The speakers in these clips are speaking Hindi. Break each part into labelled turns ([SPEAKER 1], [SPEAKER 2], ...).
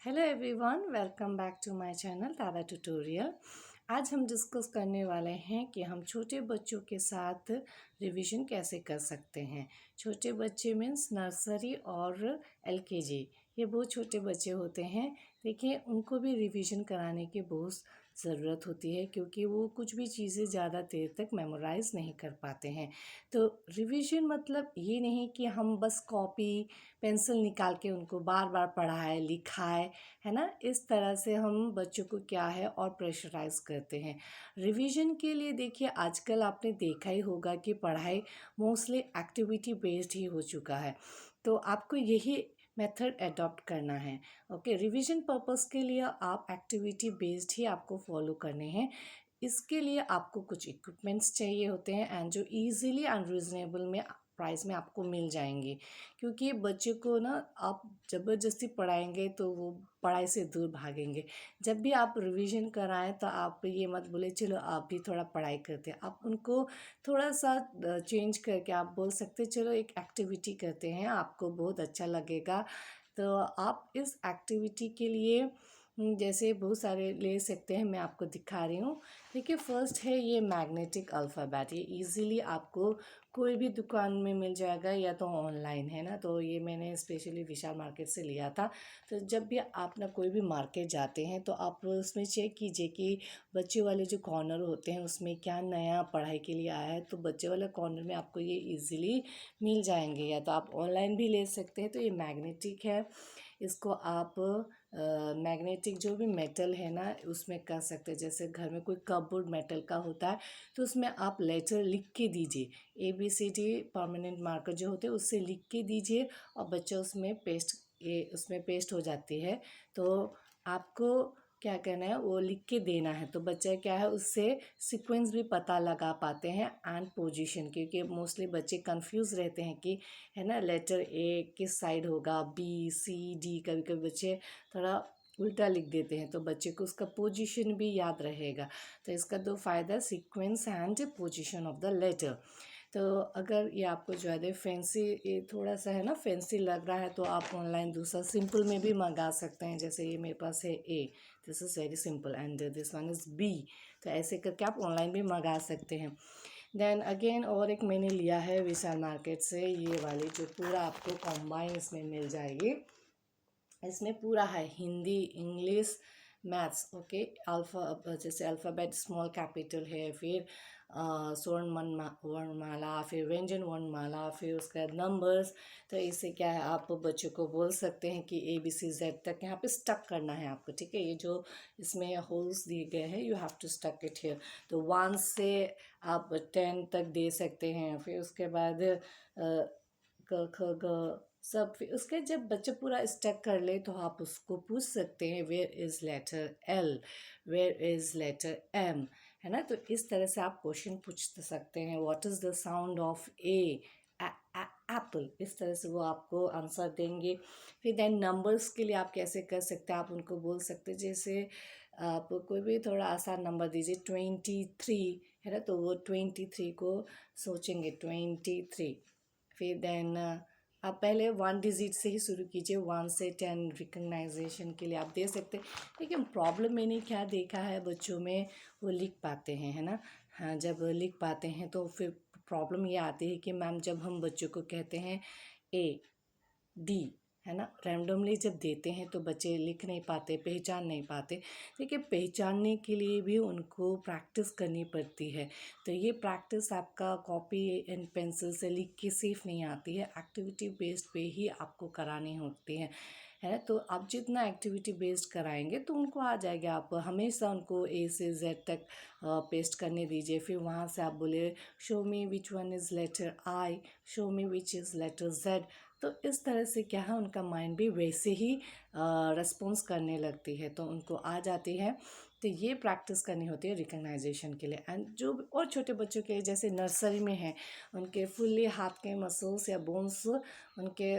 [SPEAKER 1] Hello everyone, welcome back to my channel Tara tutorial. आज हम डिस्कस करने वाले हैं कि हम छोटे बच्चों के साथ रिवीजन कैसे कर सकते हैं। छोटे बच्चे मीन्स नर्सरी और एलकेजी, ये बहुत छोटे बच्चे होते हैं। देखिए, उनको भी रिवीजन कराने की बहुत ज़रूरत होती है क्योंकि वो कुछ भी चीज़ें ज़्यादा देर तक मेमोराइज़ नहीं कर पाते हैं। तो रिवीजन मतलब ये नहीं कि हम बस कॉपी पेंसिल निकाल के उनको बार बार पढ़ाए लिखाए, है ना। इस तरह से हम बच्चों को क्या है और प्रेशराइज करते हैं। रिवीजन के लिए देखिए, आजकल आपने देखा ही होगा कि पढ़ाई मोस्टली एक्टिविटी बेस्ड ही हो चुका है। तो आपको यही मेथड अडॉप्ट करना है। ओके, रिवीजन पर्पस के लिए आप एक्टिविटी बेस्ड ही आपको फॉलो करने हैं। इसके लिए आपको कुछ इक्विपमेंट्स चाहिए होते हैं एंड जो इजीली एंड रीजनेबल में प्राइस में आपको मिल जाएंगे। क्योंकि बच्चे को ना आप ज़बरदस्ती पढ़ाएंगे तो वो पढ़ाई से दूर भागेंगे। जब भी आप रिवीजन कराएं तो आप ये मत बोले चलो आप भी थोड़ा पढ़ाई करते हैं। आप उनको थोड़ा सा चेंज करके आप बोल सकते चलो एक एक्टिविटी करते हैं, आपको बहुत अच्छा लगेगा। तो आप इस एक्टिविटी के लिए जैसे बहुत सारे ले सकते हैं। मैं आपको दिखा रही हूँ। देखिए, फर्स्ट है ये मैग्नेटिक अल्फ़ाबेट। ये इजीली आपको कोई भी दुकान में मिल जाएगा या तो ऑनलाइन, है ना। तो ये मैंने स्पेशली विशाल मार्केट से लिया था। तो जब भी आप ना कोई भी मार्केट जाते हैं तो आप उसमें चेक कीजिए कि बच्चे वाले जो कॉर्नर होते हैं उसमें क्या नया पढ़ाई के लिए आया है। तो बच्चे वाले कॉर्नर में आपको ये इजीली मिल जाएंगे, या तो आप ऑनलाइन भी ले सकते हैं। तो ये मैग्नेटिक है। इसको आप मैग्नेटिक जो भी मेटल है ना उसमें कर सकते हैं। जैसे घर में कोई कपबोर्ड मेटल का होता है तो उसमें आप लेटर लिख के दीजिए। ABCD परमानेंट मार्कर जो होते हैं उससे लिख के दीजिए और बच्चा उसमें पेस्ट हो जाती है। तो आपको क्या करना है वो लिख के देना है। तो बच्चा क्या है उससे सीक्वेंस भी पता लगा पाते हैं एंड पोजीशन, क्योंकि मोस्टली बच्चे कंफ्यूज रहते हैं कि है ना लेटर A किस साइड होगा, B C D। कभी कभी बच्चे थोड़ा उल्टा लिख देते हैं तो बच्चे को उसका पोजीशन भी याद रहेगा। तो इसका दो फ़ायदा, sequence and position of the letter. तो अगर ये आपको ज़्यादा फैंसी, ये थोड़ा सा है ना फैंसी लग रहा है तो आप ऑनलाइन दूसरा सिंपल में भी मंगा सकते हैं। जैसे ये मेरे पास है A, this is very simple and this one is B। तो ऐसे करके आप ऑनलाइन भी मंगा सकते हैं। देन अगेन और एक मैंने लिया है विशाल मार्केट से, ये वाली जो पूरा आपको कॉम्बाइन इसमें मिल जाएगी। इसमें पूरा है Hindi, English, maths. Okay, alpha जैसे अल्फ़ाबेट स्मॉल कैपिटल है, फिर वर्णमाला, फिर व्यंजन वर्णमाला, फिर उसके बाद नंबर्स। तो इससे क्या है आप बच्चों को बोल सकते हैं कि ABCZ तक यहाँ पे स्टक करना है आपको। ठीक है, ये जो इसमें होल्स दिए गए हैं you have to stuck it here. तो 1 से आप 10 तक दे सकते हैं। फिर उसके बाद क ख ग सब। फिर उसके जब बच्चा पूरा स्टक कर ले तो आप उसको पूछ सकते हैं where is letter L, where is letter M, है ना। तो इस तरह से आप क्वेश्चन पूछ सकते हैं। What is the sound of A, Apple. इस तरह से वो आपको आंसर देंगे। फिर देन नंबर्स के लिए आप कैसे कर सकते हैं, आप उनको बोल सकते हैं जैसे आप कोई भी थोड़ा आसान नंबर दीजिए 23, है ना। तो वो 23 को सोचेंगे 23। फिर देन आप पहले 1 डिजिट से ही शुरू कीजिए, 1 से 10 रिकग्नाइजेशन के लिए आप दे सकते हैं। लेकिन प्रॉब्लम मैंने क्या देखा है बच्चों में, वो लिख पाते हैं, है ना। हाँ, जब लिख पाते हैं तो फिर प्रॉब्लम ये आती है कि मैम जब हम बच्चों को कहते हैं AD, है ना, रैंडमली जब देते हैं तो बच्चे लिख नहीं पाते, पहचान नहीं पाते। देखिए, पहचानने के लिए भी उनको प्रैक्टिस करनी पड़ती है। तो ये प्रैक्टिस आपका कॉपी एंड पेंसिल से लिख के सिर्फ नहीं आती है, एक्टिविटी बेस्ड पे ही आपको करानी होती है। तो आप जितना एक्टिविटी बेस्ड कराएंगे तो उनको आ जाएगा। आप हमेशा उनको A से Z तक पेस्ट करने दीजिए। फिर वहाँ से आप बोले show me which one is letter I, show me which is letter Z। तो इस तरह से क्या है उनका माइंड भी वैसे ही रिस्पॉन्स करने लगती है, तो उनको आ जाती है। तो ये प्रैक्टिस करनी होती है रिकग्नाइजेशन के लिए। एंड जो और छोटे बच्चों के जैसे नर्सरी में है, उनके फुल्ली हाथ के मसल्स या बोन्स उनके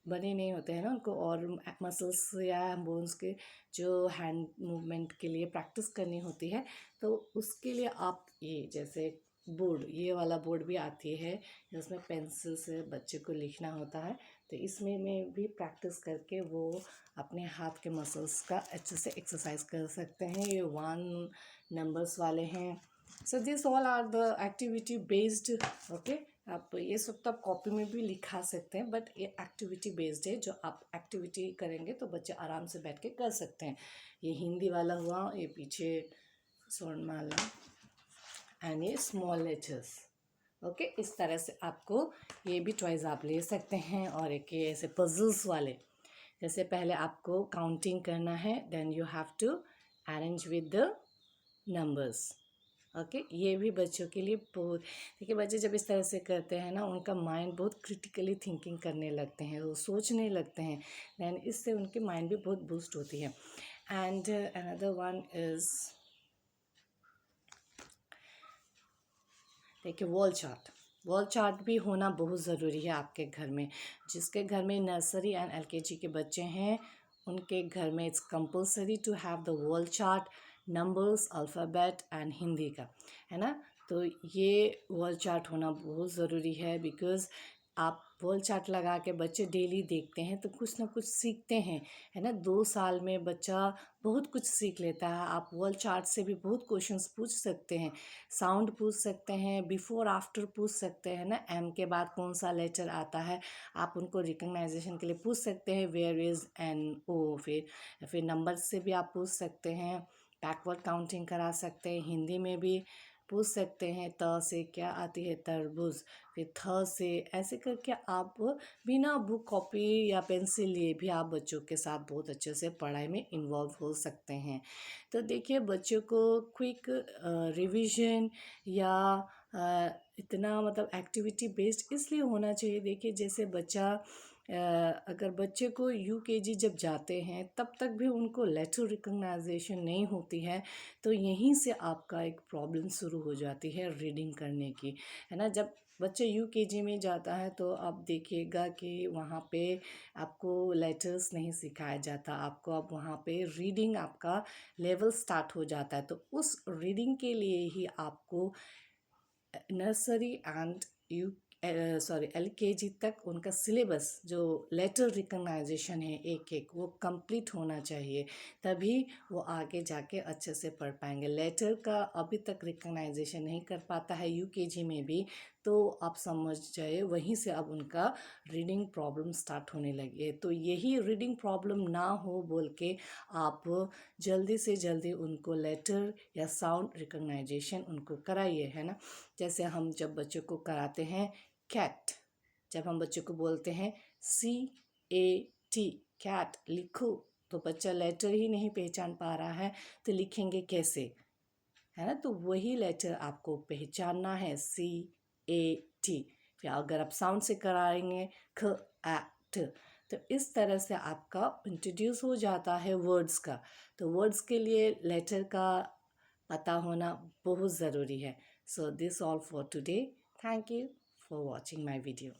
[SPEAKER 1] बने नहीं होते हैं ना, उनको और मसल्स या बोन्स के जो हैंड मूवमेंट के लिए प्रैक्टिस करनी होती है। तो उसके लिए आप ये जैसे बोर्ड, ये वाला बोर्ड भी आती है जिसमें पेंसिल से बच्चे को लिखना होता है। तो इसमें में भी प्रैक्टिस करके वो अपने हाथ के मसल्स का अच्छे से एक्सरसाइज कर सकते हैं। ये 1 नंबर्स वाले हैं। So this all are the activity based. Okay, आप ये सब तो आप कॉपी में भी लिखा सकते हैं, बट ये एक्टिविटी बेस्ड है। जो आप एक्टिविटी करेंगे तो बच्चे आराम से बैठ के कर सकते हैं। ये हिंदी वाला हुआ, ये पीछे स्वर्णमाला एंड ये स्मॉल लेटर्स। ओके, इस तरह से आपको ये भी टॉयज आप ले सकते हैं। और एक ये ऐसे पजल्स वाले, जैसे पहले आपको काउंटिंग करना है, then you have to arrange with the numbers. Okay, ये भी बच्चों के लिए बहुत, देखिए बच्चे जब इस तरह से करते हैं ना, उनका माइंड बहुत क्रिटिकली थिंकिंग करने लगते हैं, वो सोचने लगते हैं, देन इससे उनकी माइंड भी बहुत बूस्ट होती है। एंड अनदर वन इज़, देखिए वॉल चार्ट भी होना बहुत ज़रूरी है आपके घर में। जिसके घर में नर्सरी एंड एलकेजी के बच्चे हैं, उनके घर में it's compulsory to have the wall chart, numbers, alphabet and Hindi का, है ना। तो ये वॉल चार्ट होना बहुत ज़रूरी है, बिकॉज़ आप वॉल चार्ट लगा के बच्चे डेली देखते हैं तो कुछ ना कुछ सीखते हैं, है ना। 2 साल में बच्चा बहुत कुछ सीख लेता है। आप वॉल चार्ट से भी बहुत क्वेश्चंस पूछ सकते हैं, साउंड पूछ सकते हैं, बिफोर आफ्टर पूछ सकते हैं ना, एम के बाद कौन सा लेटर आता है, आप उनको रिकग्नाइजेशन के लिए पूछ सकते हैं, वेयर इज़ एन ओ। फिर नंबर से भी आप पूछ सकते हैं, बैकवर्ड काउंटिंग करा सकते हैं, हिंदी में भी पूछ सकते हैं, त से क्या आती है, तरबूज, फिर थ से, ऐसे करके आप बिना बुक कॉपी या पेंसिल लिए भी आप बच्चों के साथ बहुत अच्छे से पढ़ाई में इन्वॉल्व हो सकते हैं। तो देखिए बच्चों को क्विक रिवीजन या इतना मतलब एक्टिविटी बेस्ड इसलिए होना चाहिए। देखिए जैसे बच्चा अगर बच्चे को यूकेजी जब जाते हैं तब तक भी उनको लेटर रिकग्नाइजेशन नहीं होती है, तो यहीं से आपका एक प्रॉब्लम शुरू हो जाती है रीडिंग करने की, है ना। जब बच्चे यूकेजी में जाता है तो आप देखिएगा कि वहाँ पे आपको लेटर्स नहीं सिखाया जाता, आपको अब वहाँ पे रीडिंग आपका लेवल स्टार्ट हो जाता है। तो उस रीडिंग के लिए ही आपको नर्सरी एंड यू एलकेजी तक उनका सिलेबस जो लेटर रिकग्नाइजेशन है एक एक वो कंप्लीट होना चाहिए, तभी वो आगे जाके अच्छे से पढ़ पाएंगे। लेटर का अभी तक रिकग्नाइजेशन नहीं कर पाता है यूकेजी में भी, तो आप समझ जाए वहीं से अब उनका रीडिंग प्रॉब्लम स्टार्ट होने लगी है। तो यही रीडिंग प्रॉब्लम ना हो बोल के आप जल्दी से जल्दी उनको लेटर या साउंड रिकग्नाइजेशन उनको कराइए, है ना। जैसे हम जब बच्चों को कराते हैं कैट, जब हम बच्चों को बोलते हैं CAT कैट लिखो, तो बच्चा लेटर ही नहीं पहचान पा रहा है, तो लिखेंगे कैसे, है ना। तो वही लेटर आपको पहचानना है, CAT। फिर अगर आप साउंड से कराएंगे ख तो इस तरह से आपका इंट्रोड्यूस हो जाता है वर्ड्स का। तो वर्ड्स के लिए लेटर का पता होना बहुत ज़रूरी है। सो this all for today. Thank you for watching my video.